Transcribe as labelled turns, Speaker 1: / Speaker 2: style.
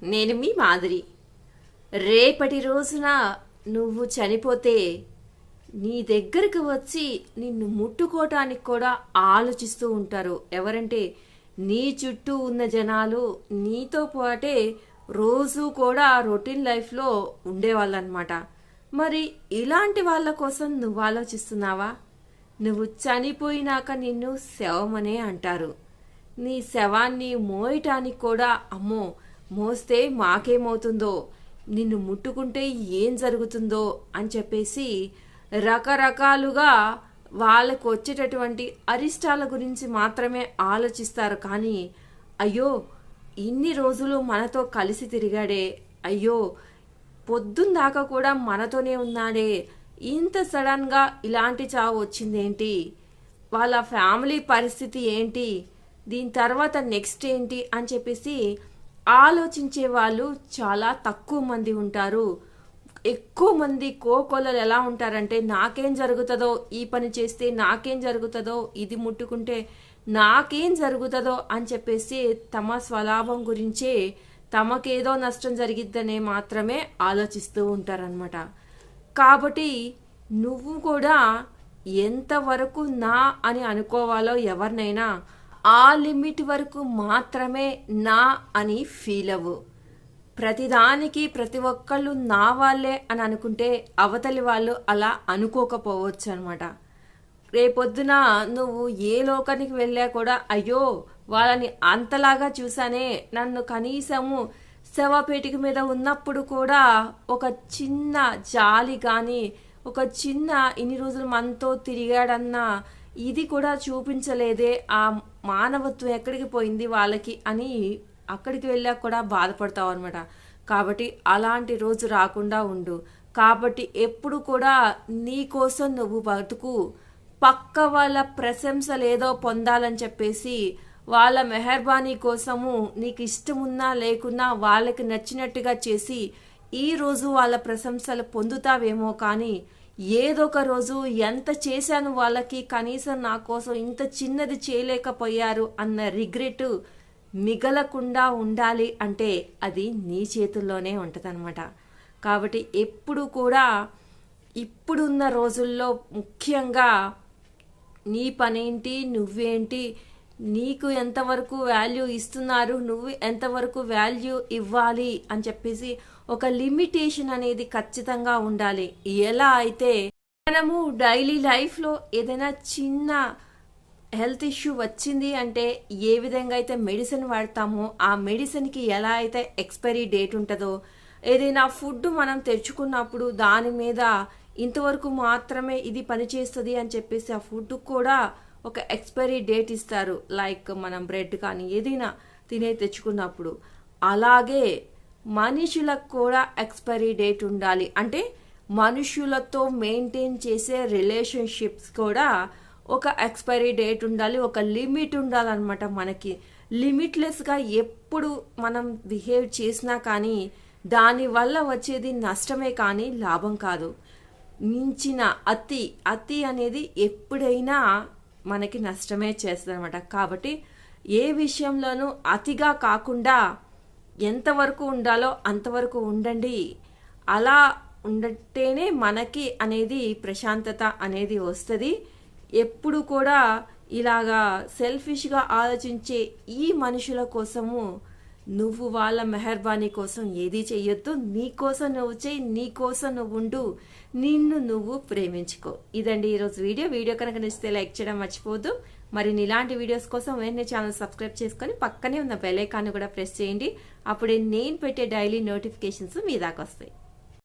Speaker 1: నేను మీ మాదిరి. రేపటి రోజున నువ్వు చనిపోతే నీ దగ్గరకు వచ్చి నిన్ను ముట్టుకోవటానికి కూడా ఆలోచిస్తూ ఉంటారు. ఎవరంటే నీ చుట్టూ ఉన్న జనాలు, నీతో పాటే రోజు కూడా రొటీన్ లైఫ్లో ఉండేవాళ్ళనమాట. మరి ఇలాంటి వాళ్ళ కోసం నువ్వు ఆలోచిస్తున్నావా? నువ్వు చనిపోయినాక నిన్ను శవమనే అంటారు. నీ శవాన్ని మోయటానికి కూడా అమ్మో మోస్తే మాకేమవుతుందో, నిన్ను ముట్టుకుంటే ఏం జరుగుతుందో అని చెప్పేసి రకరకాలుగా వాళ్ళకు వచ్చేటటువంటి అరిష్టాల గురించి మాత్రమే ఆలోచిస్తారు. కానీ అయ్యో ఇన్ని రోజులు మనతో కలిసి తిరిగాడే, అయ్యో పొద్దుందాకా కూడా మనతోనే ఉన్నాడే, ఇంత సడన్గా ఇలాంటి చావు వచ్చిందేంటి, వాళ్ళ ఫ్యామిలీ పరిస్థితి ఏంటి, దీని తర్వాత నెక్స్ట్ ఏంటి అని చెప్పేసి ఆలోచించే వాళ్ళు చాలా తక్కువ మంది ఉంటారు. ఎక్కువ మంది కోకొల్లలు ఎలా ఉంటారంటే నాకేం జరుగుతుందో, ఈ పని చేస్తే నాకేం జరుగుతుందో, ఇది ముట్టుకుంటే నాకేం జరుగుతుందో అని చెప్పేసి తమ స్వలాభం గురించే తమకేదో నష్టం జరిగిద్దనే మాత్రమే ఆలోచిస్తూ ఉంటారనమాట. కాబట్టి నువ్వు కూడా ఎంతవరకు నా అని అనుకోవాలో ఎవరినైనా ఆ లిమిట్ వరకు మాత్రమే నా అని ఫీల్ అవ్వు. ప్రతిదానికి ప్రతి ఒక్కళ్ళు నా వాళ్ళే అని అనుకుంటే అవతలి వాళ్ళు అలా అనుకోకపోవచ్చు అనమాట. రేపొద్దున నువ్వు ఏ లోకానికి వెళ్ళా కూడా అయ్యో వాళ్ళని అంతలాగా చూసానే, నన్ను కనీసము శవపేటిక మీద ఉన్నప్పుడు కూడా ఒక చిన్న జాలి కానీ, ఒక చిన్న ఇన్ని రోజులు మనతో తిరిగాడన్నా ఇది కూడా చూపించలేదే, ఆ మానవత్వం ఎక్కడికి పోయింది వాళ్ళకి అని అక్కడికి వెళ్ళాక కూడా బాధపడతావు అనమాట. కాబట్టి అలాంటి రోజు రాకుండా ఉండు. కాబట్టి ఎప్పుడు కూడా నీ కోసం నువ్వు బతుకు. పక్క వాళ్ళ ప్రశంసలు ఏదో పొందాలని చెప్పేసి వాళ్ళ మెహర్బానీ కోసము నీకు ఇష్టమున్నా లేకున్నా వాళ్ళకి నచ్చినట్టుగా చేసి ఈ రోజు వాళ్ళ ప్రశంసలు పొందుతావేమో, కానీ ఏదో ఒక రోజు ఎంత చేశాను వాళ్ళకి, కనీసం నా కోసం ఇంత చిన్నది చేయలేకపోయారు అన్న రిగ్రెట్ మిగలకుండా ఉండాలి అంటే అది నీ చేతుల్లోనే ఉంటుందన్నమాట. కాబట్టి ఎప్పుడు కూడా ఇప్పుడున్న రోజుల్లో ముఖ్యంగా నీ పనేంటి, నువ్వేంటి, నీకు ఎంతవరకు వాల్యూ ఇస్తున్నారు, నువ్వు ఎంతవరకు వాల్యూ ఇవ్వాలి అని చెప్పేసి ఒక లిమిటేషన్ అనేది ఖచ్చితంగా ఉండాలి. ఎలా అయితే మనము డైలీ లైఫ్లో ఏదైనా చిన్న హెల్త్ ఇష్యూ వచ్చింది అంటే ఏ విధంగా అయితే మెడిసిన్ వాడతామో ఆ మెడిసిన్కి ఎలా అయితే ఎక్స్పైరీ డేట్ ఉంటుందో, ఏదైనా ఫుడ్ మనం తెచ్చుకున్నప్పుడు దాని మీద ఇంతవరకు మాత్రమే ఇది పనిచేస్తుంది అని చెప్పేసి ఆ ఫుడ్ కూడా ఒక ఎక్స్పైరీ డేట్ ఇస్తారు. లైక్ మనం బ్రెడ్ కానీ ఏదైనా తెచ్చుకున్నప్పుడు అలాగే మనుషులకు కూడా ఎక్స్పైరీ డేట్ ఉండాలి. అంటే మనుషులతో మెయింటైన్ చేసే రిలేషన్షిప్స్ కూడా ఒక ఎక్స్పైరీ డేట్ ఉండాలి, ఒక లిమిట్ ఉండాలన్నమాట. మనకి లిమిట్లెస్గా ఎప్పుడు మనం బిహేవ్ చేసినా కానీ దానివల్ల వచ్చేది నష్టమే కానీ లాభం కాదు. మించిన అతి అనేది ఎప్పుడైనా మనకి నష్టమే చేస్తుంది అనమాట. కాబట్టి ఏ విషయంలోనూ అతిగా కాకుండా ఎంతవరకు ఉండాలో అంతవరకు ఉండండి. అలా ఉండటేనే మనకి అనేది ప్రశాంతత అనేది వస్తుంది. ఎప్పుడు కూడా ఇలాగా సెల్ఫిష్గా ఆలోచించే ఈ మనుషుల కోసము నువ్వు వాళ్ళ మెహర్బానీ కోసం ఏది చెయ్యొద్దు. నీ కోసం నువ్వు చెయ్యి, నీ కోసం నువ్వు ఉండు, నిన్ను నువ్వు ప్రేమించుకో. ఇదండి ఈరోజు వీడియో కనుక నచ్చితే లైక్ చేయడం మర్చిపోవద్దు. మరి ఇలాంటి వీడియోస్ కోసం వెంటనే ఛానల్ సబ్స్క్రైబ్ చేసుకొని పక్కనే ఉన్న బెల్ ఐకాన్ కూడా ప్రెస్ చేయండి. అప్పుడే నేను పెట్టే డైలీ నోటిఫికేషన్స్ మీ దాకా వస్తాయి.